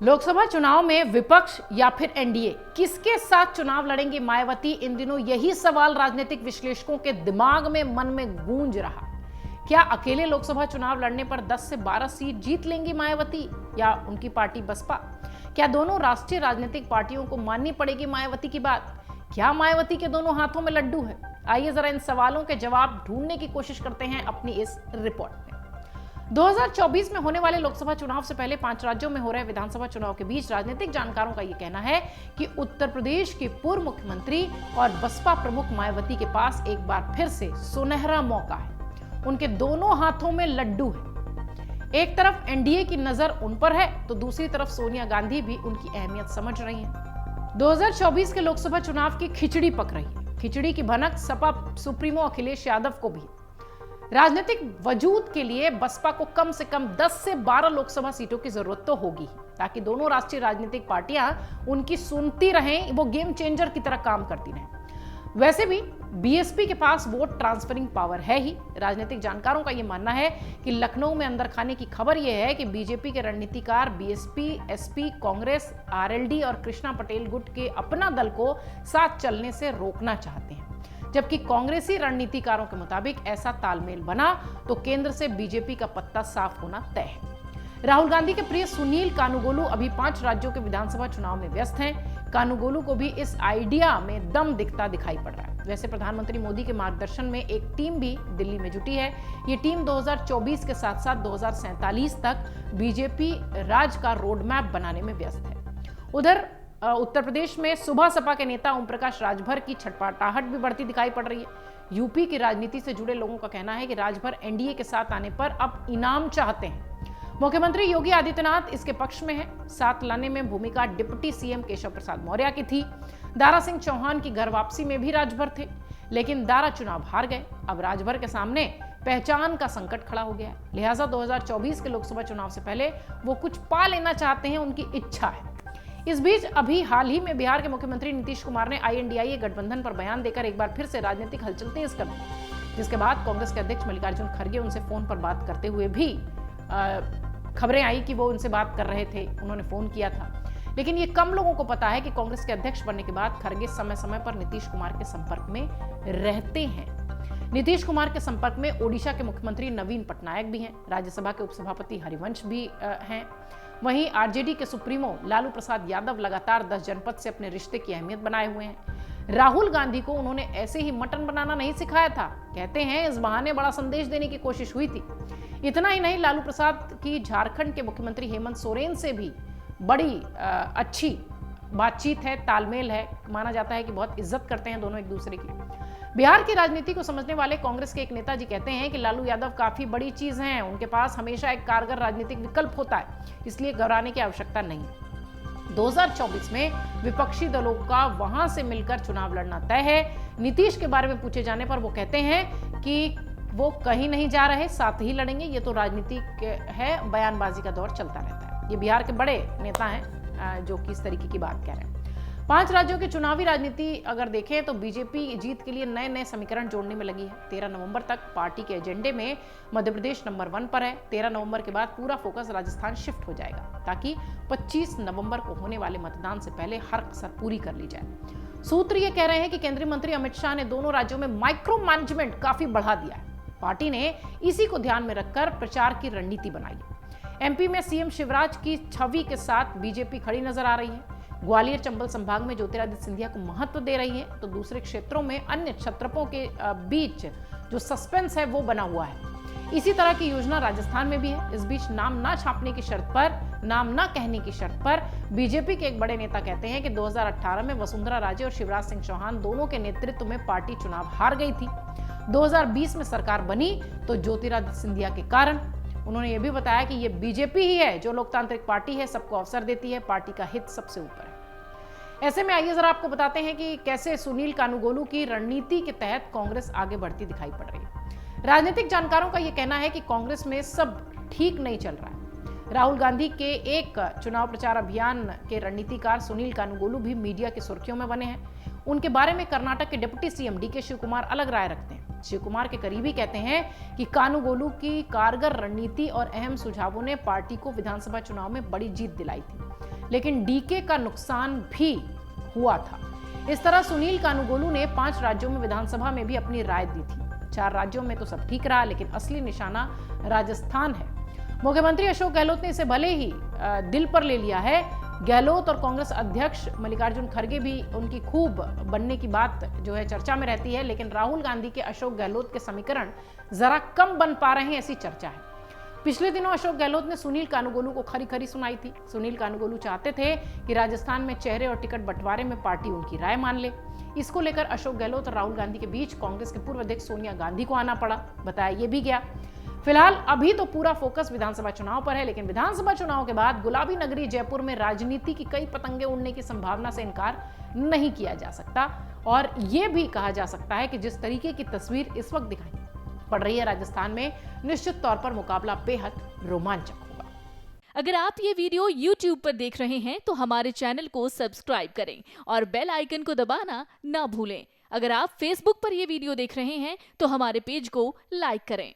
लोकसभा चुनाव में विपक्ष या फिर एनडीए किसके साथ चुनाव लड़ेंगे मायावती, इन दिनों यही सवाल राजनीतिक विश्लेषकों के दिमाग में मन में गूंज रहा। क्या अकेले लोकसभा चुनाव लड़ने पर 10 से 12 सीट जीत लेंगी मायावती या उनकी पार्टी बसपा? क्या दोनों राष्ट्रीय राजनीतिक पार्टियों को माननी पड़ेगी मायावती की बात? क्या मायावती के दोनों हाथों में लड्डू है? आइए जरा इन सवालों के जवाब ढूंढने की कोशिश करते हैं अपनी इस रिपोर्ट में। 2024 में होने वाले लोकसभा चुनाव से पहले 5 राज्यों में हो रहे विधानसभा चुनाव के बीच राजनीतिक जानकारों का यह कहना है कि उत्तर प्रदेश के पूर्व मुख्यमंत्री और बसपा प्रमुख मायावती के पास एक बार फिर से सुनहरा मौका है। उनके दोनों हाथों में लड्डू है। एक तरफ एनडीए की नजर उन पर है तो दूसरी तरफ सोनिया गांधी भी उनकी अहमियत समझ रही हैं। 2024 के लोकसभा चुनाव की खिचड़ी पक रही है। खिचड़ी की भनक सपा सुप्रीमो अखिलेश यादव को भी। राजनीतिक वजूद के लिए बसपा को कम से कम 10 से 12 लोकसभा सीटों की जरूरत तो होगी, ताकि दोनों राष्ट्रीय राजनीतिक पार्टियां उनकी सुनती रहें, वो गेम चेंजर की तरह काम करती रहें। वैसे भी बीएसपी के पास वोट ट्रांसफरिंग पावर है ही। राजनीतिक जानकारों का यह मानना है कि लखनऊ में अंदर खाने की खबर यह है कि बीजेपी के रणनीतिकार बीएसपी, एसपी, कांग्रेस, आरएलडी और कृष्णा पटेल गुट के अपना दल को साथ चलने से रोकना चाहते हैं, जबकि कांग्रेसी रणनीतिकारों के मुताबिक ऐसा तालमेल बना तो केंद्र से बीजेपी का पत्ता साफ होना तय है। राहुल गांधी के प्रिय सुनील कानूगोलू अभी 5 राज्यों के विधानसभा चुनाव में व्यस्त हैं। कानूगोलू को भी इस आइडिया में दम दिखाई पड़ रहा है। वैसे प्रधानमंत्री मोदी के मार्गदर्शन में एक टीम भी दिल्ली में जुटी है। ये टीम 2024 के साथ साथ 2047 तक बीजेपी राज का रोड मैप बनाने में व्यस्त है। उधर उत्तर प्रदेश में सुबह सपा के नेता ओम प्रकाश राजभर की छटपटाहट भी बढ़ती दिखाई पड़ रही है। यूपी की राजनीति से जुड़े लोगों का कहना है कि राजभर एनडीए के साथ आने पर अब इनाम चाहते हैं। मुख्यमंत्री योगी आदित्यनाथ इसके पक्ष में है। साथ लाने में भूमिका डिप्टी सीएम केशव प्रसाद मौर्य की थी। दारा सिंह चौहान की घर वापसी में भी राजभर थे, लेकिन दारा चुनाव हार गए। अब राजभर के सामने पहचान का संकट खड़ा हो गया, लिहाजा 2024 के लोकसभा चुनाव से पहले वो कुछ पा लेना चाहते हैं, उनकी इच्छा है। इस बीच अभी हाल ही में बिहार के मुख्यमंत्री नीतीश कुमार ने आईएनडीआई गठबंधन पर बयान देकर एक बार फिर से राजनीतिक हलचल तेज कर दी, जिसके बाद कांग्रेस के अध्यक्ष मल्लिकार्जुन खड़गे उनसे फोन पर बात करते हुए भी खबरें आई कि वो उनसे बात कर रहे थे, उन्होंने फोन किया था। लेकिन ये कम लोगों को पता है कि कांग्रेस के अध्यक्ष बनने के बाद खड़गे समय समय पर नीतीश कुमार के संपर्क में रहते हैं। नीतीश कुमार के संपर्क में ओडिशा के मुख्यमंत्री नवीन पटनायक भी हैं, राज्यसभा के उपसभापति हरिवंश भी हैं। वहीं आरजेडी के सुप्रीमो लालू प्रसाद यादव लगातार 10 जनपद से अपने रिश्ते की अहमियत बनाए हुए हैं। राहुल गांधी को उन्होंने ऐसे ही मटन बनाना नहीं सिखाया था, कहते हैं इस बहाने बड़ा संदेश देने की कोशिश हुई थी। इतना ही नहीं, लालू प्रसाद की झारखंड के मुख्यमंत्री हेमंत सोरेन से भी बड़ी अच्छी बातचीत है, तालमेल है। माना जाता है कि बहुत इज्जत करते हैं दोनों एक दूसरे की। बिहार की राजनीति को समझने वाले कांग्रेस के एक नेताजी कहते हैं कि लालू यादव काफी बड़ी चीज हैं, उनके पास हमेशा एक कारगर राजनीतिक विकल्प होता है, इसलिए घबराने की आवश्यकता नहीं। 2024 में विपक्षी दलों का वहां से मिलकर चुनाव लड़ना तय है। नीतीश के बारे में पूछे जाने पर वो कहते हैं कि वो कहीं नहीं जा रहे, साथ ही लड़ेंगे। ये तो राजनीति है, बयानबाजी का दौर चलता रहता है। ये बिहार के बड़े नेता हैं जो कि इस तरीके की बात कह रहे हैं। 5 राज्यों की चुनावी राजनीति अगर देखें तो बीजेपी जीत के लिए नए नए समीकरण जोड़ने में लगी है। 13 नवंबर तक पार्टी के एजेंडे में मध्य प्रदेश नंबर 1 पर है। 13 नवंबर के बाद पूरा फोकस राजस्थान शिफ्ट हो जाएगा, ताकि 25 नवंबर को होने वाले मतदान से पहले हर कसर पूरी कर ली जाए। सूत्र ये कह रहे हैं कि केंद्रीय मंत्री अमित शाह ने दोनों राज्यों में माइक्रो मैनेजमेंट काफी बढ़ा दिया है। पार्टी ने इसी को ध्यान में रखकर प्रचार की रणनीति बनाई है। एमपी में सीएम शिवराज की छवि के साथ बीजेपी खड़ी नजर आ रही है। ग्वालियर चंबल संभाग में ज्योतिरादित्य सिंधिया को महत्व दे रही है, तो दूसरे क्षेत्रों में अन्य क्षत्रपों के बीच जो सस्पेंस है वो बना हुआ है। इसी तरह की योजना राजस्थान में भी है। इस बीच नाम ना छापने की शर्त पर, नाम ना कहने की शर्त पर बीजेपी के एक बड़े नेता कहते हैं कि 2018 में वसुंधरा राजे और शिवराज सिंह चौहान दोनों के नेतृत्व में पार्टी चुनाव हार गई थी। 2020 में सरकार बनी तो ज्योतिरादित्य सिंधिया के कारण। उन्होंने ये भी बताया कि ये बीजेपी ही है जो लोकतांत्रिक पार्टी है, सबको अवसर देती है, पार्टी का हित सबसे ऊपर है। ऐसे में आइए जरा आपको बताते हैं कि कैसे सुनील कानूगोलू की रणनीति के तहत कांग्रेस आगे बढ़ती दिखाई पड़ रही है। राजनीतिक जानकारों का यह कहना है कि कांग्रेस में सब ठीक नहीं चल रहा है। राहुल गांधी के एक चुनाव प्रचार अभियान के रणनीतिकार सुनील कानूगोलू भी मीडिया की सुर्खियों में बने हैं। उनके बारे में कर्नाटक के deputy CM DK Shivakumar अलग राय रखते हैं। शिव कुमार के करीबी कहते हैं कि कानूगोलू की कारगर रणनीति और अहम सुझावों ने पार्टी को विधानसभा चुनाव में बड़ी जीत दिलाई थी। लेकिन डीके का नुकसान भी हुआ था। इस तरह सुनील कानूगोलू ने 5 राज्यों में विधानसभा में भी अपनी राय दी थी। 4 राज्यों में तो सब ठीक रहा, लेकिन असली निशाना राजस्थान है। मुख्यमंत्री अशोक गहलोत ने इसे भले ही दिल पर ले लिया है। गहलोत और कांग्रेस अध्यक्ष मल्लिकार्जुन खड़गे भी उनकी खूब बनने की बात जो है चर्चा में रहती है, लेकिन राहुल गांधी के अशोक गहलोत के समीकरण जरा कम बन पा रहे हैं, ऐसी चर्चा है। पिछले दिनों अशोक गहलोत ने सुनील कानूगोलू को खरी खरी सुनाई थी। सुनील कानूगोलू चाहते थे कि राजस्थान में चेहरे और टिकट बंटवारे में पार्टी उनकी राय मान ले। इसको लेकर अशोक गहलोत और राहुल गांधी के बीच कांग्रेस के पूर्व अध्यक्ष सोनिया गांधी को आना पड़ा, बताया ये भी गया। फिलहाल अभी तो पूरा फोकस विधानसभा चुनाव पर है, लेकिन विधानसभा चुनाव के बाद गुलाबी नगरी जयपुर में राजनीति की कई पतंगे उड़ने की संभावना से इनकार नहीं किया जा सकता। और यह भी कहा जा सकता है कि जिस तरीके की तस्वीर इस वक्त दिखाई पड़ रही है राजस्थान में, निश्चित तौर पर मुकाबला बेहद रोमांचक होगा। अगर आप ये वीडियो YouTube पर देख रहे हैं तो हमारे चैनल को सब्सक्राइब करें और बेल आइकन को दबाना ना भूलें। अगर आप Facebook पर ये वीडियो देख रहे हैं तो हमारे पेज को लाइक करें।